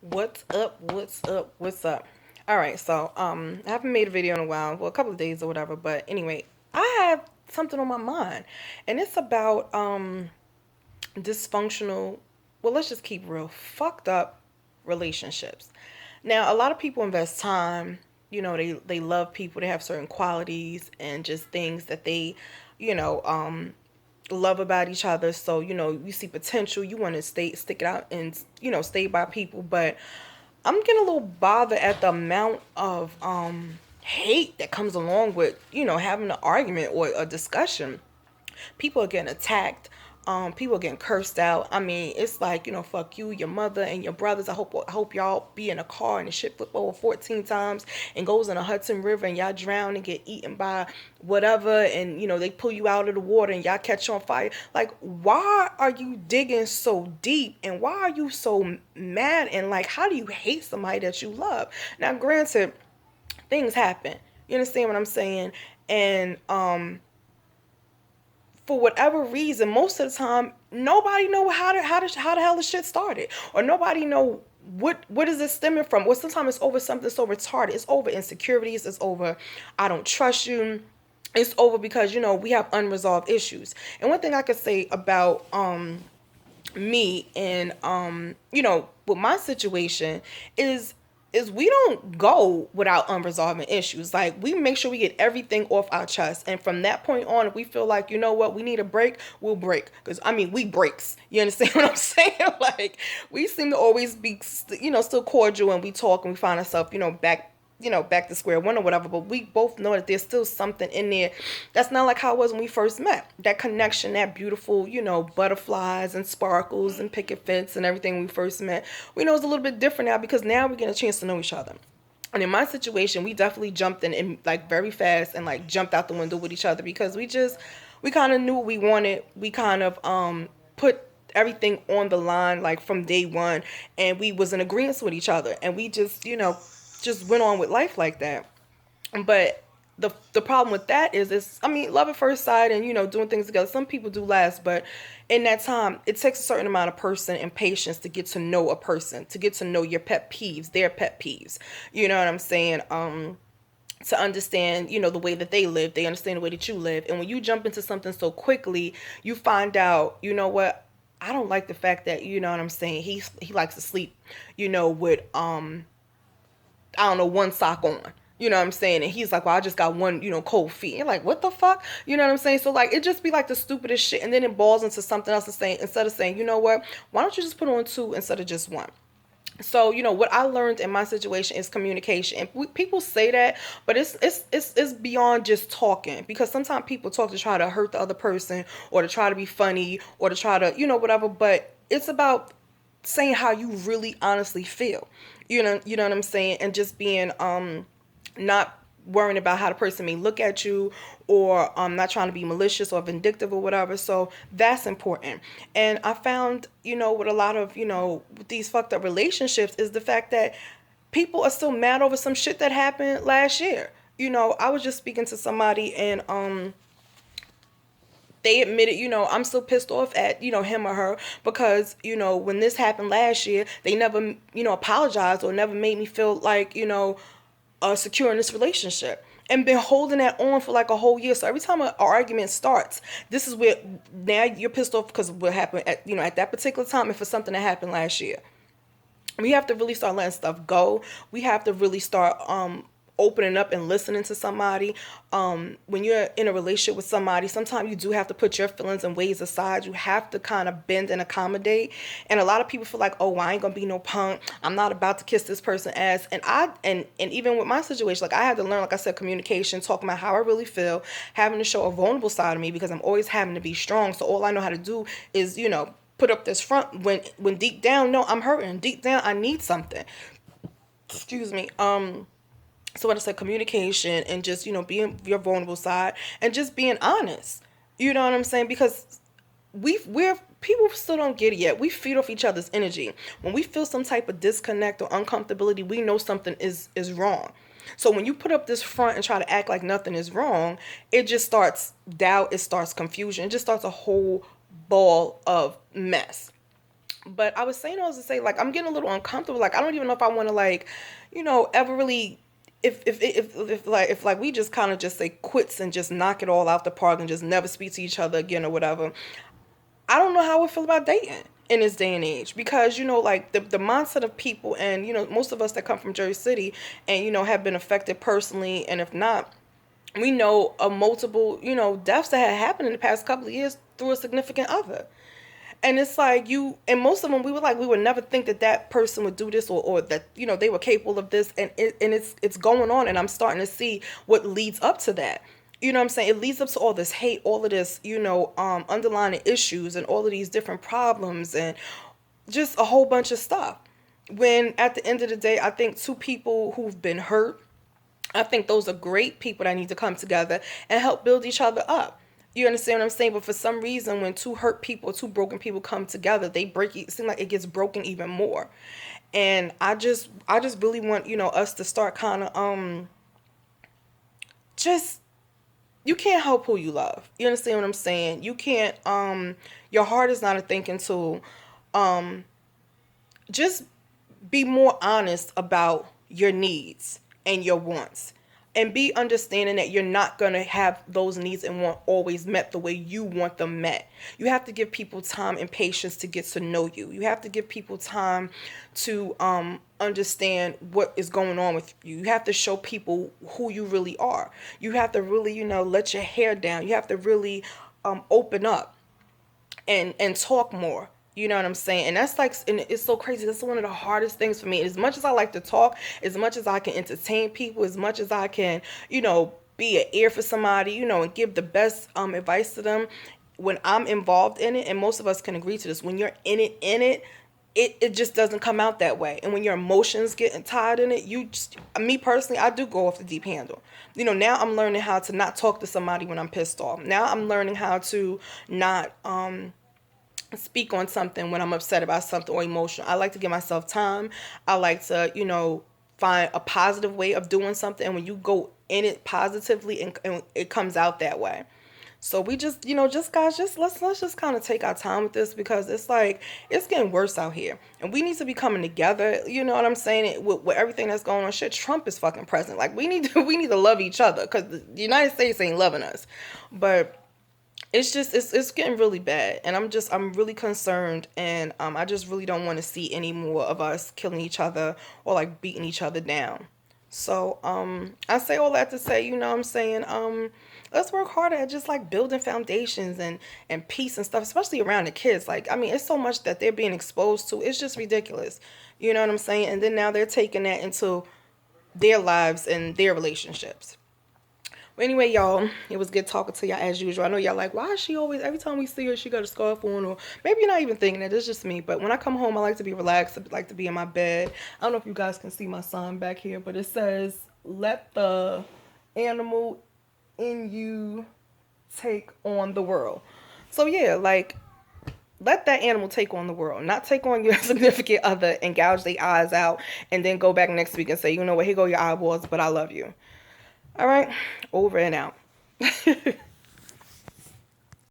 What's up? What's up? What's up? All right, so I haven't made a video in a while, well, a couple of days or whatever, but anyway, I have something on my mind, and it's about dysfunctional, well, let's just keep real, fucked up relationships. Now, a lot of people invest time, they love people, they have certain qualities and just things that they, you know, um love about each other. So, you see potential, you want to stick it out and, stay by people. But I'm getting a little bothered at the amount of hate that comes along with, having an argument or a discussion. People are getting attacked. People are getting cursed out. I mean, it's like, fuck you, your mother, and your brothers. I hope y'all be in a car and the shit flip over 14 times and goes in a Hudson River and y'all drown and get eaten by whatever, and they pull you out of the water and y'all catch on fire. Like, why are you digging so deep, and why are you so mad, and like, how do you hate somebody that you love? Now, granted, things happen. You understand what I'm saying? And for whatever reason, most of the time, nobody know how the hell the shit started, or nobody know what is this stemming from. Or sometimes it's over something so retarded. It's over insecurities. It's over I don't trust you. It's over because we have unresolved issues. And one thing I could say about me and with my situation is we don't go without unresolved issues. Like, we make sure we get everything off our chest, and from that point on, if we feel like, what, we need a break, we'll break. Because I mean, we breaks, you understand what I'm saying? Like, we seem to always be still cordial, and we talk and we find ourselves back to square one or whatever. But we both know that there's still something in there that's not like how it was when we first met. That connection, that beautiful, butterflies and sparkles and picket fence and everything when we first met. We know it's a little bit different now because now we get a chance to know each other. And in my situation, we definitely jumped in and like very fast and like jumped out the window with each other because we kind of knew what we wanted. We kind of put everything on the line like from day one, and we was in agreement with each other, and we just went on with life like that. But the problem with that is, I mean, love at first sight and doing things together. Some people do last, but in that time, it takes a certain amount of person and patience to get to know a person, to get to know your pet peeves, their pet peeves. You know what I'm saying? To understand, the way that they live, they understand the way that you live. And when you jump into something so quickly, you find out, you know what? I don't like the fact that, you know what I'm saying, he likes to sleep, with I don't know, one sock on. You know what I'm saying? And he's like, well, I just got one, cold feet. And you're like, what the fuck? You know what I'm saying? So like, it just be like the stupidest shit. And then it balls into something else, and saying, instead of saying, you know what, why don't you just put on two instead of just one? So what I learned in my situation is communication. And people say that, but it's beyond just talking, because sometimes people talk to try to hurt the other person, or to try to be funny, or to try to whatever. But it's about saying how you really honestly feel. You know what I'm saying, and just being not worrying about how the person may look at you, or not trying to be malicious or vindictive or whatever. So that's important. And I found, with a lot of, with these fucked up relationships, is the fact that people are still mad over some shit that happened last year. I was just speaking to somebody, and they admitted, I'm still pissed off at, him or her, because, when this happened last year, they never, apologized, or never made me feel like, secure in this relationship, and been holding that on for like a whole year. So every time an argument starts, this is where now you're pissed off because of what happened at, at that particular time, and for something that happened last year. We have to really start letting stuff go. We have to really start opening up and listening to somebody. When you're in a relationship with somebody, sometimes you do have to put your feelings and ways aside. You have to kind of bend and accommodate. And a lot of people feel like, oh, I ain't gonna be no punk, I'm not about to kiss this person ass. And even with my situation, like, I had to learn, like I said, communication, talking about how I really feel, having to show a vulnerable side of me, because I'm always having to be strong. So all I know how to do is, put up this front, when deep down, no, I'm hurting. Deep down, I need something. Excuse me. So what I said, communication, and just, being your vulnerable side, and just being honest. You know what I'm saying? Because we're people still don't get it yet. We feed off each other's energy. When we feel some type of disconnect or uncomfortability, we know something is wrong. So when you put up this front and try to act like nothing is wrong, it just starts doubt, it starts confusion, it just starts a whole ball of mess. But I was saying all this to say, like, I'm getting a little uncomfortable. Like, I don't even know if I want to, like, ever really, if like we just kind of just say quits and just knock it all out the park and just never speak to each other again or whatever. I don't know how I feel about dating in this day and age, because like the mindset of people, and most of us that come from Jersey City and have been affected personally, and if not, we know of multiple deaths that had happened in the past couple of years through a significant other. And it's like, and most of them, we were like, we would never think that that person would do this, or that they were capable of this, and it's going on, and I'm starting to see what leads up to that. You know what I'm saying? It leads up to all this hate, all of this, underlying issues, and all of these different problems, and just a whole bunch of stuff. When at the end of the day, I think two people who've been hurt, I think those are great people that need to come together and help build each other up. You understand what I'm saying? But for some reason, when two hurt people, two broken people come together, they break. It seems like it gets broken even more. And I just really want us to start kind of just, you can't help who you love. You understand what I'm saying? You can't your heart is not a thinking tool. Um just be more honest about your needs and your wants, and be understanding that you're not going to have those needs and want always met the way you want them met. You have to give people time and patience to get to know you. You have to give people time to understand what is going on with you. You have to show people who you really are. You have to really let your hair down. You have to really open up and talk more. You know what I'm saying? And that's like, and it's so crazy. That's one of the hardest things for me. As much as I like to talk, as much as I can entertain people, as much as I can, be an ear for somebody, and give the best advice to them, when I'm involved in it, and most of us can agree to this, when you're it just doesn't come out that way. And when your emotions get tied in it, me personally, I do go off the deep handle. Now I'm learning how to not talk to somebody when I'm pissed off. Now I'm learning how to not speak on something when I'm upset about something or emotional. I like to give myself time. I like to, find a positive way of doing something. And when you go in it positively, and it comes out that way. So we just, just guys, just let's just kind of take our time with this, because it's like, it's getting worse out here, and we need to be coming together. You know what I'm saying? With everything that's going on, shit, Trump is fucking president. Like, we need to love each other, because the United States ain't loving us. But it's just, it's getting really bad, and I'm really concerned, and I just really don't want to see any more of us killing each other or like beating each other down. So I say all that to say, what I'm saying, let's work harder at just like building foundations and peace and stuff, especially around the kids. Like, I mean, it's so much that they're being exposed to. It's just ridiculous. You know what I'm saying? And then now they're taking that into their lives and their relationships. But anyway, y'all, it was good talking to y'all as usual. I know y'all like, why is she always, every time we see her, she got a scarf on, or maybe you're not even thinking that. It's just me. But when I come home, I like to be relaxed. I like to be in my bed. I don't know if you guys can see my sign back here, but it says, let the animal in you take on the world. So yeah, like, let that animal take on the world, not take on your significant other and gouge their eyes out and then go back next week and say, you know what, here go your eyeballs, but I love you. All right, over and out.